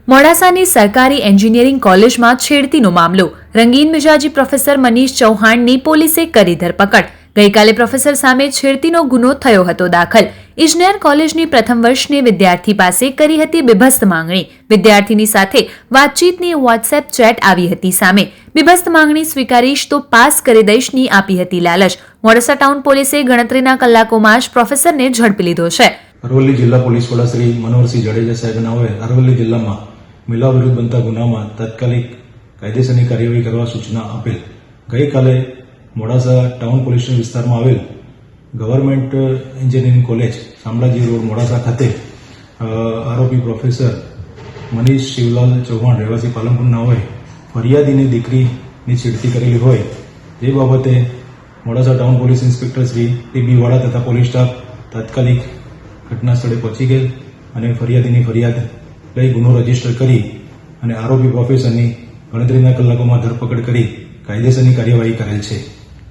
મોડાસાની સરકારી એન્જિનિયરિંગ કોલેજમાં છેડતીનો મામલો. રંગીન મિજાજી પ્રોફેસર મનીષ ચૌહાણની પોલીસે કરી ધરપકડ. ગઈકાલે પ્રોફેસર સામે છેડતીનો ગુનો થયો હતો દાખલ. ઇજનેર કોલેજની પ્રથમ વર્ષની વિદ્યાર્થી પાસે કરી હતી બીભત્સ માંગણી. વિદ્યાર્થીની સાથે વાતચીતની વોટ્સએપ ચેટ આવી હતી સામે. બીભત્સ માંગણી સ્વીકારીશ તો પાસ કરી દઈશની આપી હતી લાલચ. મોડાસા ટાઉન પોલીસે ગણતરીના કલાકોમાં જ પ્રોફેસરને ઝડપી લીધો છે. અરવલ્લી જિલ્લા પોલીસ વડા શ્રી મનોહરસિંહ જડેજા સાહેબનાઓએ અરવલ્લી જિલ્લામાં મહિલા વિરુદ્ધ બનતા ગુનામાં તાત્કાલિક કાયદેસરની કાર્યવાહી કરવા સૂચના આપેલ. ગઈકાલે મોડાસા ટાઉન પોલીસ વિસ્તારમાં આવેલ government engineering college Shamlaji road Modasa ખાતે આરોપી પ્રોફેસર મનીષ શિવલાલ ચૌહાણ રહેવાસી પાલનપુરના હોય ફરિયાદીની દીકરીની છેડતી કરેલી હોય તે બાબતે Modasa town police inspector Shri T B. Vala તથા પોલીસ સ્ટાફ તાત્કાલિક ઘટના સ્થળે પહોંચી ગયેલ અને ફરિયાદીની ફરિયાદ લઈ ગુનો રજીસ્ટર કરી અને આરોપી પ્રોફેસરની ગણતરીના કલાકોમાં ધરપકડ કરી કાયદેસરની કાર્યવાહી કરેલ છે.